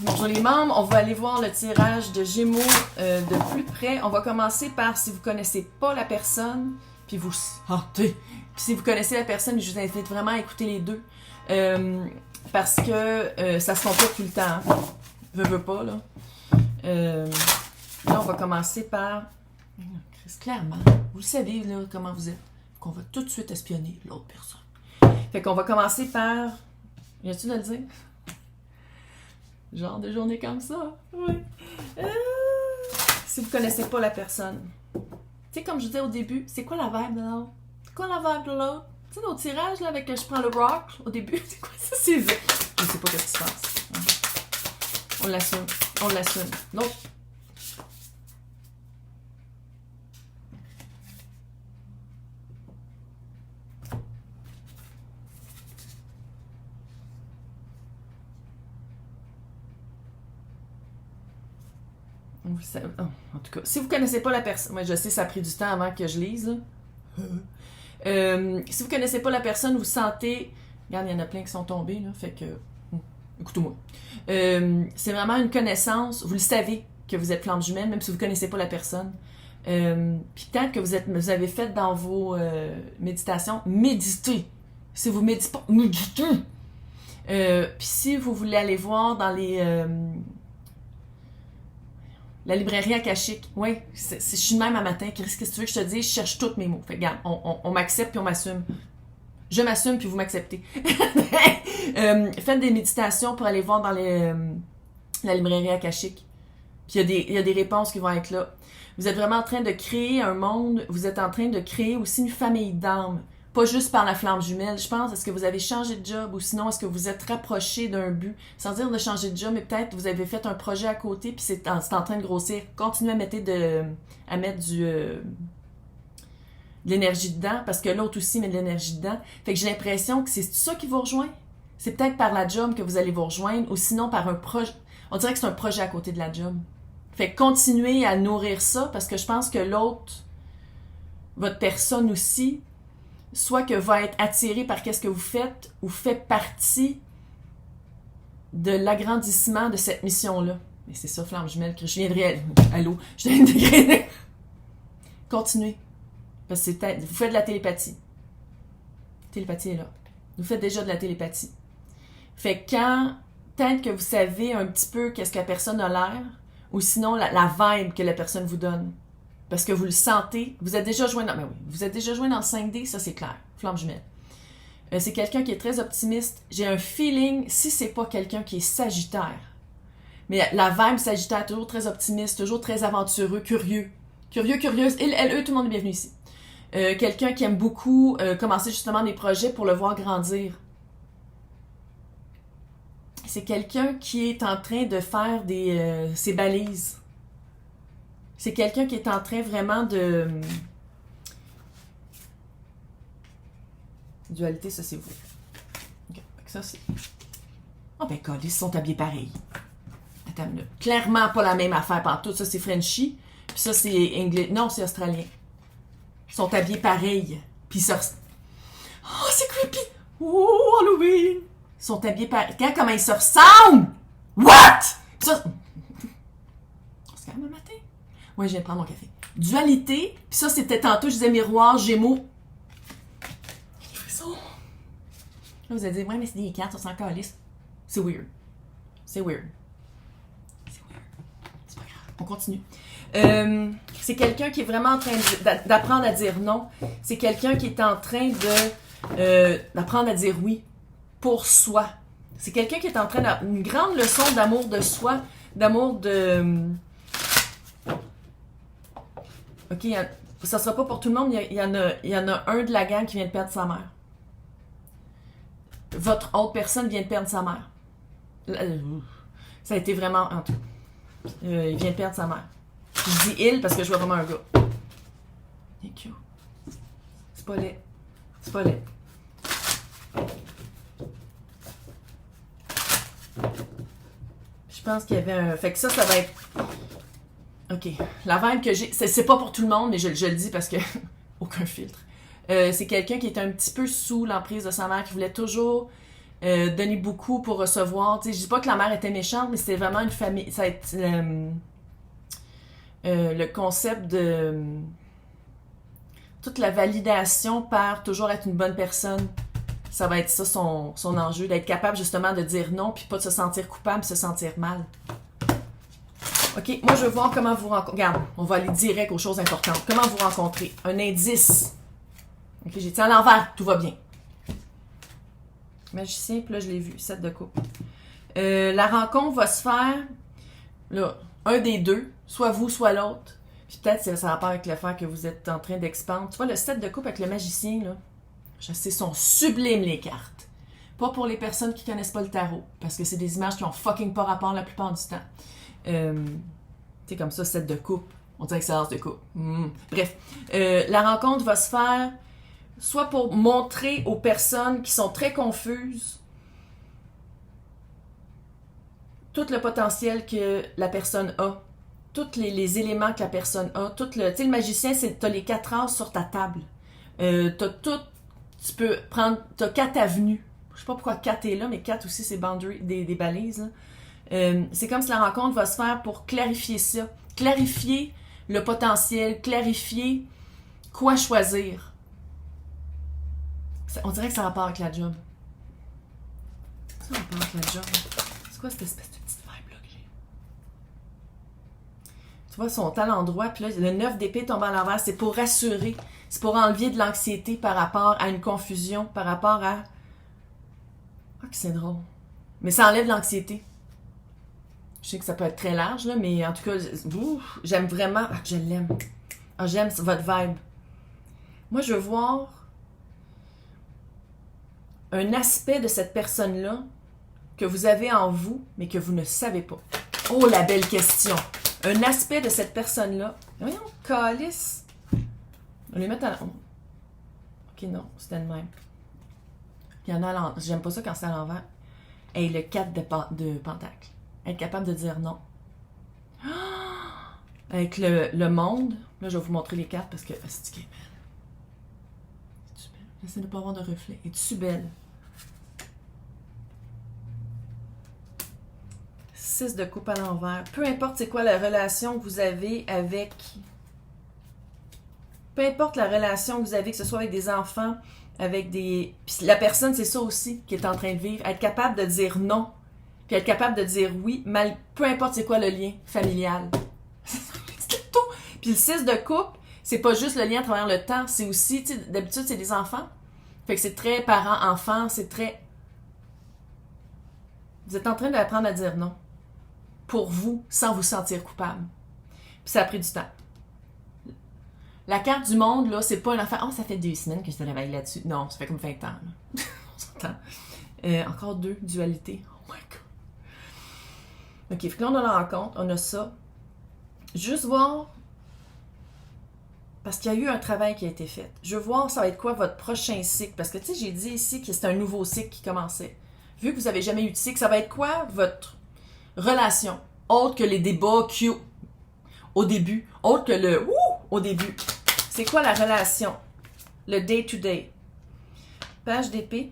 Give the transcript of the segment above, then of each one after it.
Bonjour les membres, on va aller voir le tirage de Gémeaux de plus près. On va commencer par si vous connaissez pas la personne, puis vous sentez. Puis si vous connaissez la personne, je vous invite vraiment à écouter les deux. Parce que ça se complète tout le temps. Hein. Veux pas, là. Là, on va commencer par... Clairement, vous le savez, là, comment vous êtes. Qu'on va tout de suite espionner l'autre personne. Fait qu'on va commencer par... Viens-tu de le dire? Genre de journée comme ça. Oui. Si vous connaissez pas la personne. Tu sais, comme je disais au début, c'est quoi la vibe de l'autre? C'est quoi la vibe de l'autre? Tu sais, nos tirages, là, avec je prends le rock, au début, c'est quoi ça? C'est... Je sais pas ce qui se passe. On l'assume. On l'assume. Non. En tout cas, si vous connaissez pas la personne, moi je sais ça a pris du temps avant que je lise. Là. Si vous connaissez pas la personne, vous sentez, regarde, il y en a plein qui sont tombés là, fait que, écoutez-moi. C'est vraiment une connaissance. Vous le savez que vous êtes flamme jumelle, même si vous connaissez pas la personne. Puis peut-être que vous avez fait dans vos méditations, méditez. Si vous méditez pas, méditez. Puis si vous voulez aller voir dans les la librairie akashique, oui, je suis de même à matin. Qu'est-ce que tu veux que je te dise? Je cherche tous mes mots. Fait regarde, on m'accepte puis on m'assume. Je m'assume puis vous m'acceptez. Faites des méditations pour aller voir dans la librairie akashique. Puis il y a des réponses qui vont être là. Vous êtes vraiment en train de créer un monde. Vous êtes en train de créer aussi une famille d'âmes. Pas juste par la flamme jumelle, je pense. Est-ce que vous avez changé de job ou sinon est-ce que vous êtes rapproché d'un but? Sans dire de changer de job, mais peut-être vous avez fait un projet à côté puis c'est en train de grossir. Continuez à mettre de l'énergie dedans parce que l'autre aussi met de l'énergie dedans. Fait que j'ai l'impression que c'est ça qui vous rejoint. C'est peut-être par la job que vous allez vous rejoindre ou sinon par un projet. On dirait que c'est un projet à côté de la job. Fait que continuez à nourrir ça parce que je pense que l'autre, votre personne aussi, soit que va être attiré par qu'est-ce que vous faites ou fait partie de l'agrandissement de cette mission-là. Mais c'est ça, flamme jumelle, que je viendrai... Allô? Je viendrai... Continuez. Parce que vous faites de la télépathie. La télépathie est là. Vous faites déjà de la télépathie. Fait que quand... Peut-être que vous savez un petit peu qu'est-ce que la personne a l'air, ou sinon la vibe que la personne vous donne. Parce que vous le sentez. Vous êtes déjà joint dans... Ben oui, vous êtes déjà joint dans le 5D, ça c'est clair. Flamme jumelle. C'est quelqu'un qui est très optimiste. J'ai un feeling, si c'est pas quelqu'un qui est sagittaire, mais la vibe sagittaire, toujours très optimiste, toujours très aventureux, curieux. Curieux, curieuse. Eux, tout le monde est bienvenu ici. Quelqu'un qui aime beaucoup commencer justement des projets pour le voir grandir. C'est quelqu'un qui est en train de faire ses balises. C'est quelqu'un qui est en train vraiment de... Dualité, ça c'est vous. Okay. Ça c'est... Oh ben, ils sont habillés pareil. Attends une minute. Clairement pas la même affaire partout. Ça c'est Frenchie. Puis ça c'est anglais. Non, c'est australien. Ils sont habillés pareil. Puis ils sortent... Oh, c'est creepy! Oh, Halloween! Ils sont habillés pareil. Regarde comment ils se ressemblent! What? Ça... C'est quand même le matin. Ouais, je viens de prendre mon café. Dualité. Puis ça, c'était tantôt, je disais miroir, gémeaux. Là, vous allez dire, ouais, mais c'est des cartes, on s'en calisse. C'est weird. C'est weird. C'est weird. C'est pas grave. On continue. C'est quelqu'un qui est vraiment en train d'apprendre à dire non. C'est quelqu'un qui est en train d'apprendre à dire oui pour soi. C'est quelqu'un qui est en train d'avoir une grande leçon d'amour de soi, d'amour de... OK, ça sera pas pour tout le monde. Il y en a un de la gang qui vient de perdre sa mère. Votre autre personne vient de perdre sa mère. Ça a été vraiment... En tout. Il vient de perdre sa mère. Je dis il parce que je vois vraiment un gars. Thank you. C'est pas laid. C'est pas laid. Je pense qu'il y avait un... Fait que ça va être... OK. La vibe que j'ai... C'est pas pour tout le monde, mais je le dis parce que... Aucun filtre. C'est quelqu'un qui est un petit peu sous l'emprise de sa mère, qui voulait toujours Donner beaucoup pour recevoir. Tu sais, je dis pas que la mère était méchante, mais c'était vraiment une famille. Ça a été le concept de toute la validation par toujours être une bonne personne. Ça va être ça son enjeu, d'être capable justement de dire non, puis pas de se sentir coupable, se sentir mal. OK, moi je veux voir comment vous rencontrez. Regarde, on va aller direct aux choses importantes. Comment vous rencontrez? Un indice. OK, j'ai dit à l'envers, tout va bien. Magicien, puis là je l'ai vu, 7 de coupe. La rencontre va se faire, là, un des deux, soit vous, soit l'autre. Puis peut-être ça a rapport avec le fait que vous êtes en train d'expandre. Tu vois, le 7 de coupe avec le magicien, là, je sais, sont sublimes les cartes. Pas pour les personnes qui connaissent pas le tarot, parce que c'est des images qui ont fucking pas rapport la plupart du temps. Tu sais, comme ça, 7 de coupe. On dirait que c'est as de coupe. Bref, la rencontre va se faire soit pour montrer aux personnes qui sont très confuses tout le potentiel que la personne a, tous les éléments que la personne a, tu sais, le magicien, t'as les 4 as sur ta table. T'as tout, tu peux prendre, t'as 4 avenues. Je sais pas pourquoi 4 est là, mais 4 aussi, c'est boundary, des balises. C'est comme si la rencontre va se faire pour clarifier ça. Clarifier le potentiel, clarifier quoi choisir. On dirait que ça a rapport avec la job. Ça a rapport avec la job. C'est quoi cette espèce de petite vibe-là que j'ai? Tu vois, son talent droit, puis là, le 9 d'épée tombe à l'envers. C'est pour rassurer. C'est pour enlever de l'anxiété par rapport à une confusion, par rapport à... Ah, que c'est drôle. Mais ça enlève l'anxiété. Je sais que ça peut être très large, là, mais en tout cas, j'aime vraiment... Ah, que je l'aime. Ah, j'aime votre vibe. Moi, je veux voir un aspect de cette personne-là que vous avez en vous, mais que vous ne savez pas. Oh, la belle question! Un aspect de cette personne-là... Voyons, calice! On les met à... Ok, non, c'était le même. Il y en a à l'envers. J'aime pas ça quand c'est à l'envers. Et le 4 de pentacle. Être capable de dire non. Avec le monde. Là, je vais vous montrer les cartes parce que... C'est belle. Es-tu belle? J'essaie de ne pas avoir de reflet. Es-tu belle? 6 de coupe à l'envers. Peu importe c'est quoi la relation que vous avez avec... Peu importe la relation que vous avez, que ce soit avec des enfants, avec des... Puis la personne, c'est ça aussi qui est en train de vivre. Être capable de dire non. Puis être capable de dire oui, peu importe c'est quoi le lien familial. C'est tout. Puis le 6 de coupe, c'est pas juste le lien à travers le temps, c'est aussi, tu sais, d'habitude, c'est des enfants. Fait que c'est très parent-enfant, c'est très... Vous êtes en train d'apprendre à dire non. Pour vous, sans vous sentir coupable. Puis ça a pris du temps. La carte du monde, là, c'est pas une affaire. Oh, ça fait 2 semaines que je travaille là-dessus. Non, ça fait comme 20 ans. On s'entend. Encore 2, dualité. Oh my god. Ok, fait que là, on a la rencontre, on a ça. Juste voir. Parce qu'il y a eu un travail qui a été fait. Je veux voir, ça va être quoi votre prochain cycle. Parce que, tu sais, j'ai dit ici que c'est un nouveau cycle qui commençait. Vu que vous n'avez jamais eu de cycle, ça va être quoi votre relation? Autre que les débats cute au début. Autre que le au début. C'est quoi la relation? Le day-to-day. Page d'épée.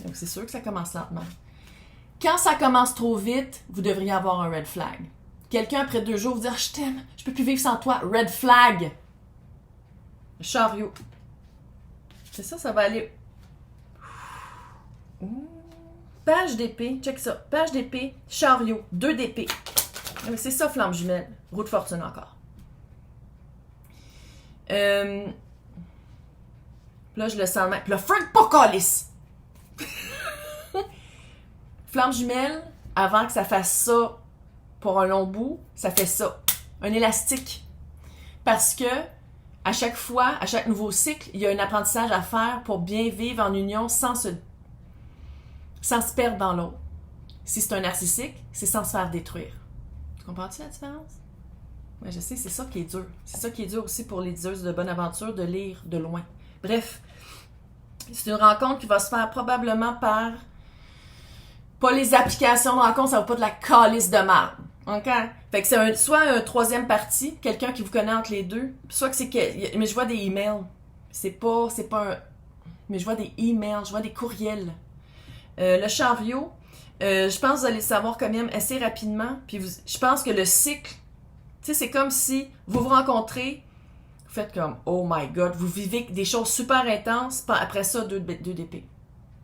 Donc, c'est sûr que ça commence lentement. Quand ça commence trop vite, vous devriez avoir un red flag. Quelqu'un, après 2 jours, vous dire « Je t'aime, je peux plus vivre sans toi. » Red flag. Chariot. C'est ça, ça va aller... Page d'épée. Check ça. Page d'épée. Chariot. 2 d'épée. C'est ça, flamme jumelle. Roue de fortune encore. Là, je le sens même. Puis là, Frank Pocalis! Flamme jumelle, avant que ça fasse ça pour un long bout, ça fait ça. Un élastique. Parce que, à chaque fois, à chaque nouveau cycle, il y a un apprentissage à faire pour bien vivre en union sans se perdre dans l'autre. Si c'est un narcissique, c'est sans se faire détruire. Tu comprends-tu la différence? Ouais, je sais, c'est ça qui est dur. C'est ça qui est dur aussi pour les diseuses de bonne aventure, de lire de loin. Bref, c'est une rencontre qui va se faire probablement par... Pas les applications de rencontre, ça va pas de la calice de merde. OK? Fait que c'est soit un troisième parti, quelqu'un qui vous connaît entre les deux, soit que c'est... Mais je vois des emails. C'est pas un... Mais je vois des emails, je vois des courriels. Le chariot, je pense que vous allez le savoir quand même assez rapidement. Puis je pense que le cycle, tu sais, c'est comme si vous vous rencontrez, vous faites comme « Oh my God », vous vivez des choses super intenses, après ça, deux d'épée.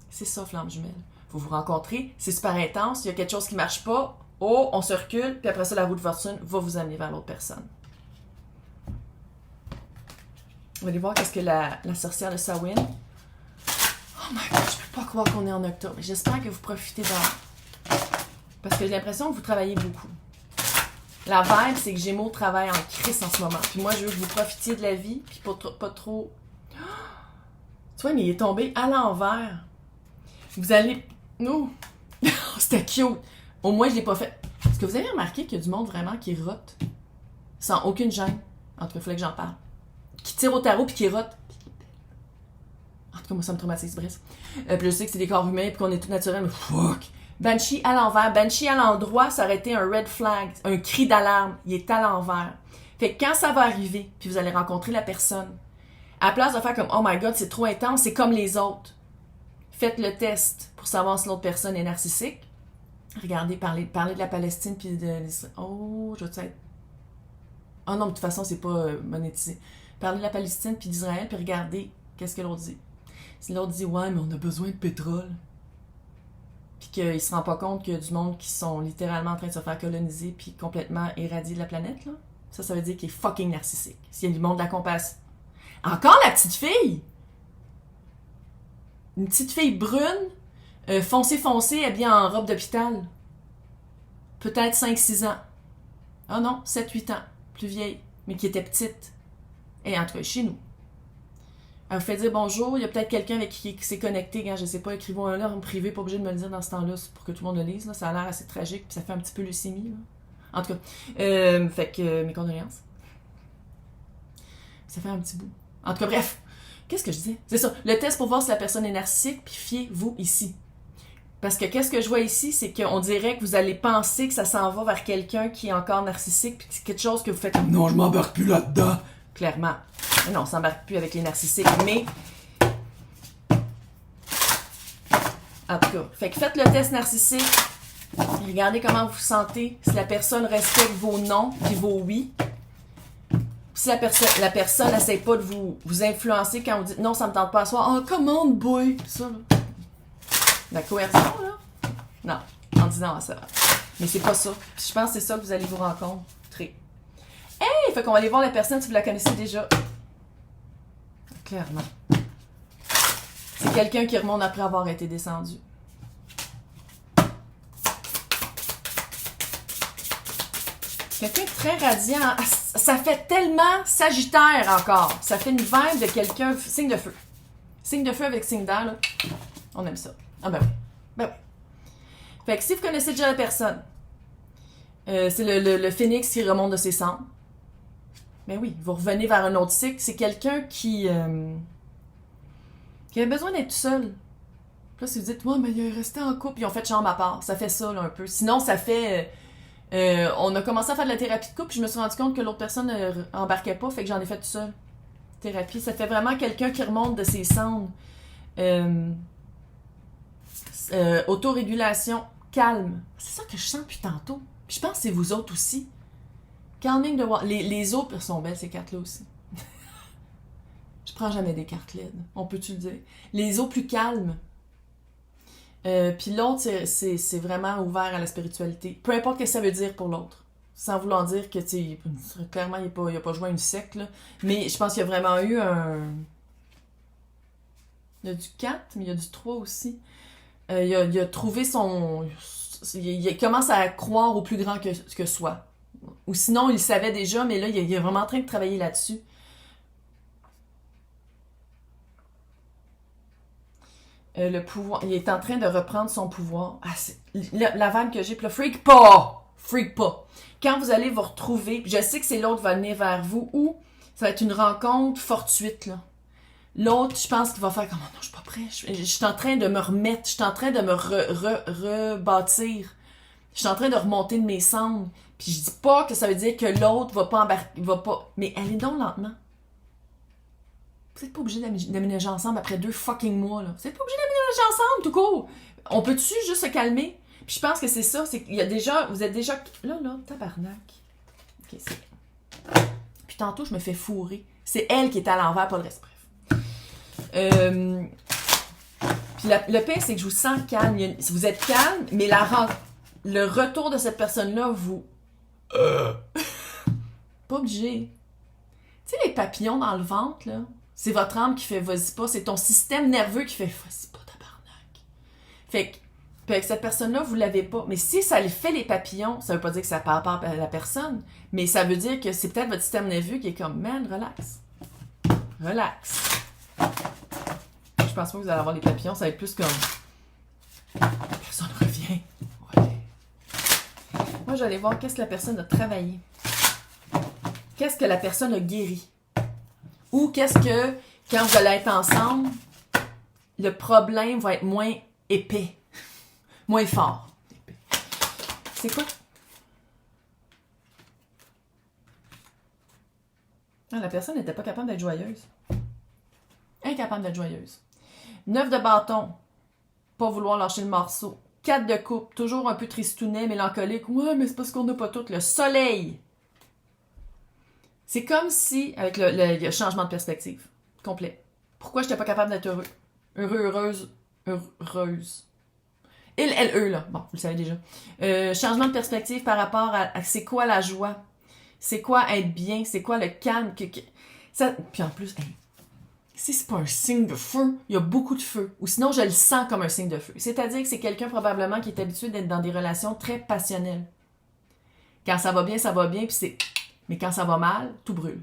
C'est ça, flamme jumelle. Vous vous rencontrez, c'est super intense, il y a quelque chose qui marche pas, oh, on se recule, puis après ça, la roue de fortune va vous amener vers l'autre personne. On va aller voir qu'est-ce que la sorcière de Samhain. Oh my God, je peux pas croire qu'on est en octobre. J'espère que vous profitez dans... Parce que j'ai l'impression que vous travaillez beaucoup. La vibe, c'est que Gémeaux travaille en crise en ce moment. Puis moi, je veux que vous profitiez de la vie, puis pas trop... Tu vois, mais il est tombé à l'envers. Vous allez... Oh! C'était cute! Au moins, je l'ai pas fait. Est-ce que vous avez remarqué qu'il y a du monde vraiment qui rote? Sans aucune gêne. En tout cas, il fallait que j'en parle. Qui tire au tarot puis qui rote. En tout cas, moi, ça me traumatise, bref. Puis je sais que c'est des corps humains puis qu'on est tout naturel, mais fuck! Banshee à l'envers. Banshee à l'endroit, ça aurait été un red flag, un cri d'alarme. Il est à l'envers. Fait que quand ça va arriver, puis vous allez rencontrer la personne, à la place de faire comme « Oh my God, c'est trop intense », c'est comme les autres. Faites le test pour savoir si l'autre personne est narcissique. Regardez, parlez de la Palestine puis de l'Israël. Oh, je veux être... Oh non, mais de toute façon, c'est pas monétisé. Parlez de la Palestine puis d'Israël, puis regardez qu'est-ce que l'autre dit. Si l'autre dit « Ouais, mais on a besoin de pétrole », puis qu'il se rend pas compte qu'il y a du monde qui sont littéralement en train de se faire coloniser puis complètement éradier de la planète, là, ça veut dire qu'il est fucking narcissique. S'il y a du monde de la compassion. Encore la petite fille! Une petite fille brune, foncée, habillée en robe d'hôpital. Peut-être 5-6 ans. Ah non, 7-8 ans. Plus vieille, mais qui était petite. Et en tout cas, chez nous. Elle vous fait dire bonjour, il y a peut-être quelqu'un avec qui s'est connecté, quand je sais pas, écrivez-le en privé, pas obligé de me le dire dans ce temps-là, pour que tout le monde le lise, là. Ça a l'air assez tragique, puis ça fait un petit peu leucémie, là. En tout cas, fait que mes condoléances. Ça fait un petit bout. En tout cas, bref. Qu'est-ce que je disais? C'est ça. Le test pour voir si la personne est narcissique, puis fiez-vous ici. Parce que qu'est-ce que je vois ici, c'est qu'on dirait que vous allez penser que ça s'en va vers quelqu'un qui est encore narcissique, puis que c'est quelque chose que vous faites comme non, je m'embarque plus là-dedans. Clairement. Mais non, on s'embarque plus avec les narcissiques. Mais. En tout cas, fait que faites le test narcissique. Regardez comment vous vous sentez. Si la personne respecte vos noms puis vos oui. Si la personne n'essaie pas de vous influencer quand vous dites non, ça me tente pas à soir. Oh, commande, boy! Ça, là. La coercion, là? Non, en disant ça. Mais c'est pas ça. Puis je pense que c'est ça que vous allez vous rencontrer. Hey! Fait qu'on va aller voir la personne si vous la connaissez déjà. Clairement. C'est quelqu'un qui remonte après avoir été descendu. Quelqu'un de très radiant. Ça fait tellement Sagittaire encore. Ça fait une vibe de quelqu'un, signe de feu. Signe de feu avec signe d'air, là. On aime ça. Ah ben oui. Ben oui. Fait que si vous connaissez déjà la personne, c'est le phénix qui remonte de ses cendres. Ben oui, vous revenez vers un autre cycle. C'est quelqu'un qui a besoin d'être tout seul. Puis là, si vous dites, ouais, mais il est resté en couple, ils ont fait chambre à part. Ça fait ça, là, un peu. Sinon, ça fait... on a commencé à faire de la thérapie de couple, puis je me suis rendu compte que l'autre personne embarquait pas, fait que j'en ai fait tout seul. Thérapie, ça fait vraiment quelqu'un qui remonte de ses cendres. Autorégulation, calme. C'est ça que je sens depuis tantôt. Puis je pense que c'est vous autres aussi. Calming de voir. Les autres sont belles, ces cartes-là aussi. Je prends jamais des cartes LED. On peut-tu le dire? Les eaux plus calmes. Puis l'autre, c'est vraiment ouvert à la spiritualité. Peu importe ce que ça veut dire pour l'autre. Sans vouloir dire que, tu sais, clairement, il n'a pas joué à une secte, là. Mais je pense qu'il y a vraiment eu un... Il y a du 4, mais il y a du 3 aussi. Il a trouvé son... Il commence à croire au plus grand que soi. Ou sinon, il le savait déjà, mais là, il est vraiment en train de travailler là-dessus. Le pouvoir, il est en train de reprendre son pouvoir. Ah, la vanne que j'ai, puis là, freak pas! Quand vous allez vous retrouver, je sais que c'est l'autre qui va venir vers vous, ou ça va être une rencontre fortuite, là. L'autre, je pense qu'il va faire comme, oh non, je suis pas prêt, je suis en train de me remettre, je suis en train de me rebâtir, je suis en train de remonter de mes cendres, puis je dis pas que ça veut dire que l'autre va pas embarquer, mais allez donc lentement. Vous n'êtes pas obligé d'aménager ensemble après 2 fucking mois, là. Vous n'êtes pas obligé d'aménager ensemble, tout court. On peut-tu juste se calmer? Puis je pense que c'est ça, c'est qu'il y a déjà, vous êtes déjà... Là, tabarnak. OK, c'est... Puis tantôt, je me fais fourrer. C'est elle qui est à l'envers, pas le reste. Bref. Puis le pire, c'est que je vous sens calme. Vous êtes calme, mais le retour de cette personne-là, vous... Pas obligé. Tu sais, les papillons dans le ventre, là, c'est votre âme qui fait vas-y pas, c'est ton système nerveux qui fait vas-y pas, tabarnak. Fait que, puis avec cette personne-là, vous l'avez pas. Mais si ça lui fait les papillons, ça veut pas dire que ça part à la personne, mais ça veut dire que c'est peut-être votre système nerveux qui est comme, man, relax. Relax. Je pense pas que vous allez avoir les papillons, ça va être plus comme, la personne revient. Ouais. Moi, j'allais voir qu'est-ce que la personne a travaillé. Qu'est-ce que la personne a guéri. Ou qu'est-ce que, quand vous allez être ensemble, le problème va être moins épais. Moins fort. C'est quoi? Ah, la personne n'était pas capable d'être joyeuse. Incapable d'être joyeuse. 9 de bâton. Pas vouloir lâcher le morceau. 4 de coupe. Toujours un peu tristounet, mélancolique. Ouais, mais c'est parce qu'on n'a pas tout. Le soleil. C'est comme si, avec le changement de perspective complet. Pourquoi je n'étais pas capable d'être heureux? Heureuse. Il, là. Bon, vous le savez déjà. Changement de perspective par rapport à c'est quoi la joie? C'est quoi être bien? C'est quoi le calme? Ça... Puis en plus, si c'est pas un signe de feu, il y a beaucoup de feu. Ou sinon, je le sens comme un signe de feu. C'est-à-dire que c'est quelqu'un probablement qui est habitué d'être dans des relations très passionnelles. Quand ça va bien, puis c'est... Mais quand ça va mal, tout brûle.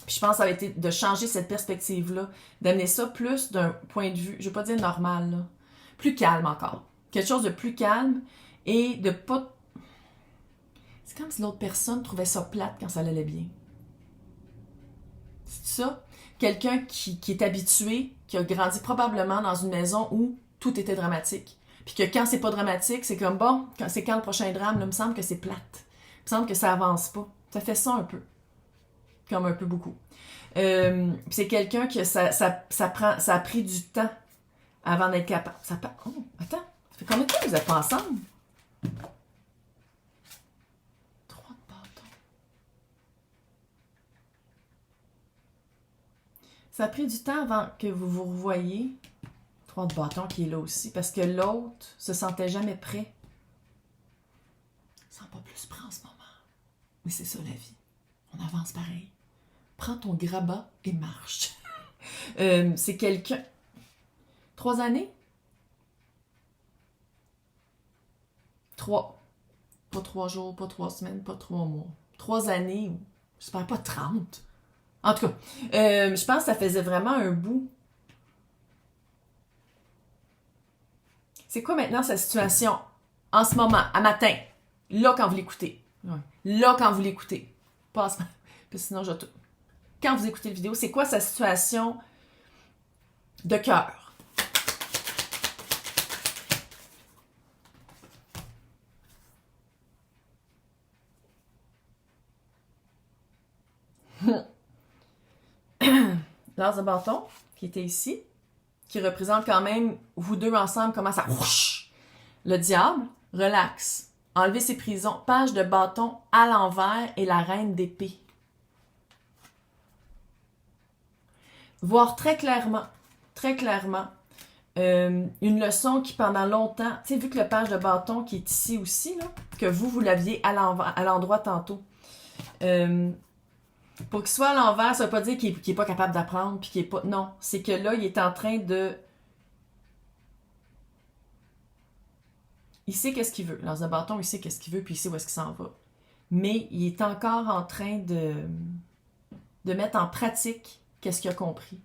Puis je pense que ça a été de changer cette perspective-là, d'amener ça plus d'un point de vue, je ne vais pas dire normal, là, plus calme encore. Quelque chose de plus calme et de pas... C'est comme si l'autre personne trouvait ça plate quand ça allait bien. C'est ça? Quelqu'un qui est habitué, qui a grandi probablement dans une maison où tout était dramatique. Puis que quand c'est pas dramatique, c'est comme, bon, c'est quand le prochain drame, là, il me semble que c'est plate. Il me semble que ça avance pas. Ça fait ça un peu. Comme un peu beaucoup. C'est quelqu'un que ça a pris du temps avant d'être capable. Oh, attends. Ça fait combien de temps que vous n'êtes pas ensemble? 3 de bâton. Ça a pris du temps avant que vous vous revoyiez. 3 de bâton qui est là aussi. Parce que l'autre se sentait jamais prêt. Il ne sent pas plus prêt en ce moment. Mais c'est ça la vie. On avance pareil. Prends ton grabat et marche. C'est quelqu'un... 3 années? 3. Pas 3 jours, pas 3 semaines, pas 3 mois. 3 années, j'espère pas 30. En tout cas, je pense que ça faisait vraiment un bout. C'est quoi maintenant sa situation? En ce moment, à matin. Là, quand vous l'écoutez. Ouais. Là, quand vous l'écoutez. Pas en ce moment. Parce que sinon, je... Quand vous écoutez la vidéo, c'est quoi sa situation de cœur? L'as de bâton, qui était ici, qui représente quand même, vous deux ensemble, comment ça... Le diable, relax. Enlever ses prisons. Page de bâton à l'envers et la reine d'épée. Voir très clairement, une leçon qui pendant longtemps, tu sais, vu que le page de bâton qui est ici aussi, là, que vous l'aviez à l'endroit tantôt, pour qu'il soit à l'envers, ça veut pas dire qu'il est pas capable d'apprendre, puis qu'il est pas... Non, c'est que là, il est en train de... Il sait qu'est-ce qu'il veut. L'as de bâton, il sait qu'est-ce qu'il veut, puis il sait où est-ce qu'il s'en va. Mais il est encore en train de mettre en pratique qu'est-ce qu'il a compris.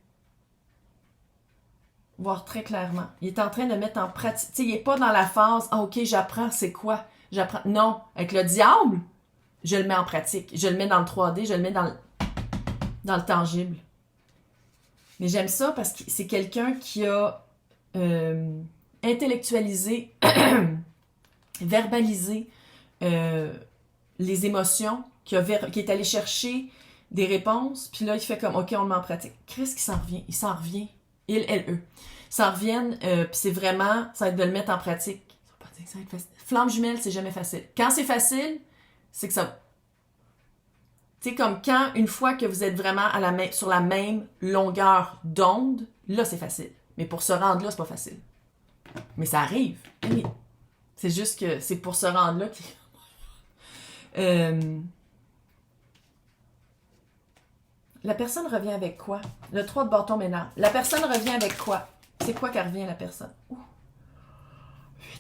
Voir très clairement. Il est en train de mettre en pratique. Tu sais, il n'est pas dans la phase « Ah, OK, j'apprends, c'est quoi? » J'apprends. Non, avec le diable, je le mets en pratique. Je le mets dans le 3D, je le mets dans le tangible. Mais j'aime ça parce que c'est quelqu'un qui a intellectualisé, verbalisé les émotions, qui est allé chercher des réponses, puis là, il fait comme, OK, on le met en pratique. Qu'est-ce qui s'en revient? Il s'en revient. Il, elle, eux. s'en reviennent, puis c'est vraiment, ça va être de le mettre en pratique. Ça va pas dire que ça va être facile. Flamme jumelle, c'est jamais facile. Quand c'est facile, c'est que ça... Tu sais, comme quand, une fois que vous êtes vraiment sur la même longueur d'onde, là, c'est facile. Mais pour se rendre là, c'est pas facile. Mais ça arrive. Oui. C'est juste que c'est pour se rendre là qui... La personne revient avec quoi? Le 3 de bâton m'énerve. La personne revient avec quoi? C'est quoi qu'elle revient, la personne? 8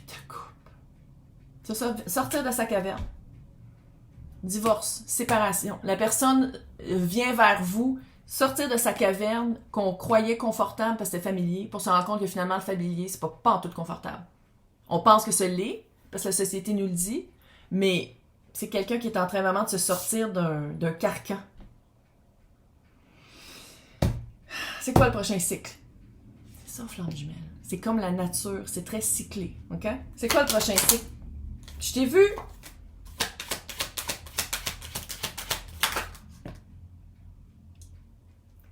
de coupe. C'est ça, sortir de sa caverne. Divorce, séparation. La personne vient vers vous, sortir de sa caverne qu'on croyait confortable parce que c'était familier, pour se rendre compte que finalement, le familier, c'est pas en tout confortable. On pense que ce l'est, parce que la société nous le dit, mais c'est quelqu'un qui est en train vraiment de se sortir d'un carcan. C'est quoi le prochain cycle? C'est ça, flamme jumelle. C'est comme la nature, c'est très cyclé, ok? C'est quoi le prochain cycle? Je t'ai vu!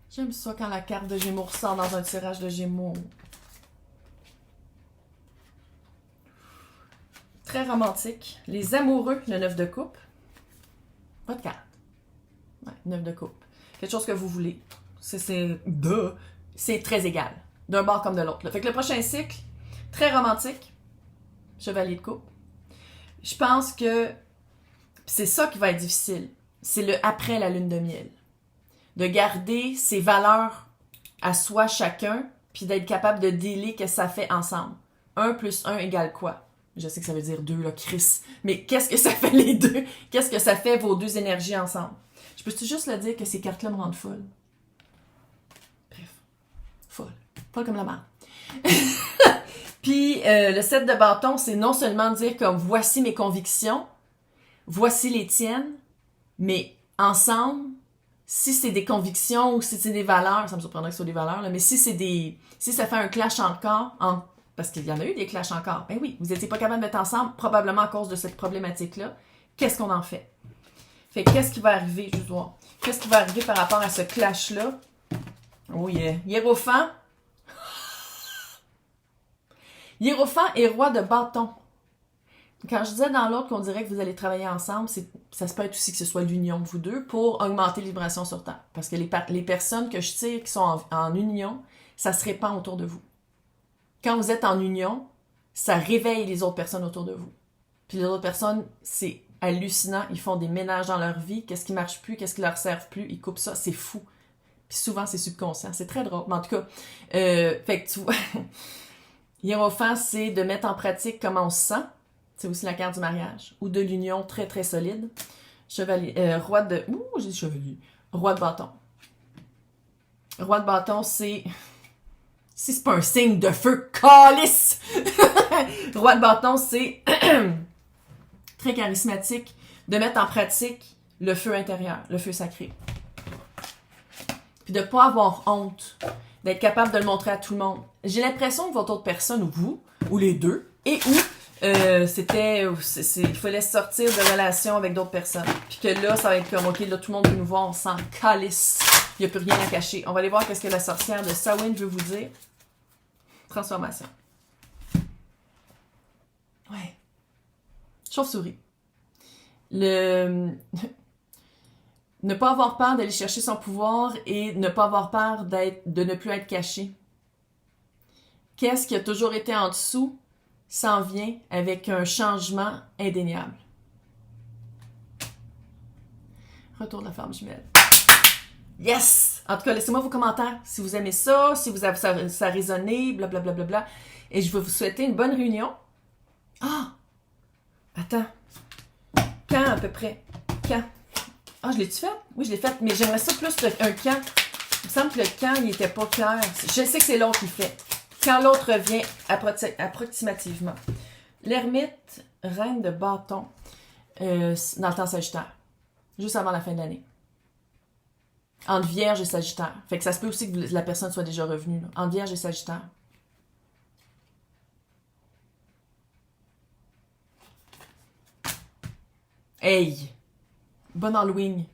J'aime ça quand la carte de Gémeaux ressort dans un tirage de Gémeaux. Très romantique. Les amoureux, le 9 de coupe. Votre carte. Ouais, 9 de coupe. Quelque chose que vous voulez. C'est très égal. D'un bord comme de l'autre. Fait que le prochain cycle, très romantique. Chevalier de coupe. Je pense que c'est ça qui va être difficile. C'est le après la lune de miel. De garder ses valeurs à soi chacun, puis d'être capable de dealer que ça fait ensemble. 1 plus 1 égale quoi? Je sais que ça veut dire 2, là, Chris. Mais qu'est-ce que ça fait les deux? Qu'est-ce que ça fait vos deux énergies ensemble? Je peux-tu juste le dire que ces cartes-là me rendent folle? Bref. Folle. Folle comme la merde. Puis, le 7 de bâton, c'est non seulement dire comme voici mes convictions, voici les tiennes, mais ensemble, si c'est des convictions ou si c'est des valeurs, ça me surprendrait que ce soit des valeurs, là, mais si ça fait un clash encore, parce qu'il y en a eu des clashs encore, ben oui, vous n'étiez pas capable de mettre ensemble, probablement à cause de cette problématique-là, qu'est-ce qu'on en fait? Fait qu'est-ce qui va arriver, je vais voir, qu'est-ce qui va arriver par rapport à ce clash-là? Oh yeah, Hiérophant. Hiérophant et roi de bâton. Quand je disais dans l'autre qu'on dirait que vous allez travailler ensemble, ça se peut être aussi que ce soit l'union de vous deux pour augmenter les vibrations sur Terre. Parce que les personnes que je tire qui sont en union, ça se répand autour de vous. Quand vous êtes en union, ça réveille les autres personnes autour de vous. Puis les autres personnes, c'est hallucinant. Ils font des ménages dans leur vie. Qu'est-ce qui marche plus? Qu'est-ce qui leur sert plus? Ils coupent ça. C'est fou. Puis souvent, c'est subconscient. C'est très drôle. Mais en tout cas, fait que tu vois... Hiérophant, c'est de mettre en pratique comment on se sent. C'est aussi la carte du mariage. Ou de l'union très, très solide. Chevalier, roi de... Ouh, j'ai dit chevalier. Roi de bâton. Roi de bâton, c'est... Si c'est pas un signe de feu, calice! Roi de bâton, c'est très charismatique. De mettre en pratique le feu intérieur, le feu sacré. Puis de pas avoir honte. D'être capable de le montrer à tout le monde. J'ai l'impression que votre autre personne, ou vous, ou les deux, et ou il fallait sortir de relation avec d'autres personnes. Puis que là, ça va être comme, OK, là, tout le monde peut nous voir, on s'en calisse. Il n'y a plus rien à cacher. On va aller voir qu'est-ce que la sorcière de Samhain veut vous dire. Transformation. Ouais. Chauve-souris. Ne pas avoir peur d'aller chercher son pouvoir et ne pas avoir peur de ne plus être caché. Qu'est-ce qui a toujours été en dessous s'en vient avec un changement indéniable. Retour de la flamme jumelle. Yes! En tout cas, laissez-moi vos commentaires si vous aimez ça, si vous avez ça a résonné, blablabla. Bla, bla, bla. Et je vais vous souhaiter une bonne réunion. Ah! Attends. Quand à peu près? Quand? Ah, je l'ai-tu fait? Oui, je l'ai fait, mais j'aimerais ça plus un quand. Il me semble que le quand, il n'était pas clair. Je sais que c'est l'autre qui fait. Quand l'autre revient approximativement. L'ermite, reine de bâton, dans le temps Sagittaire. Juste avant la fin de l'année. Entre Vierge et Sagittaire. Fait que ça se peut aussi que la personne soit déjà revenue. Là. Entre Vierge et Sagittaire. Hey! Bon Halloween!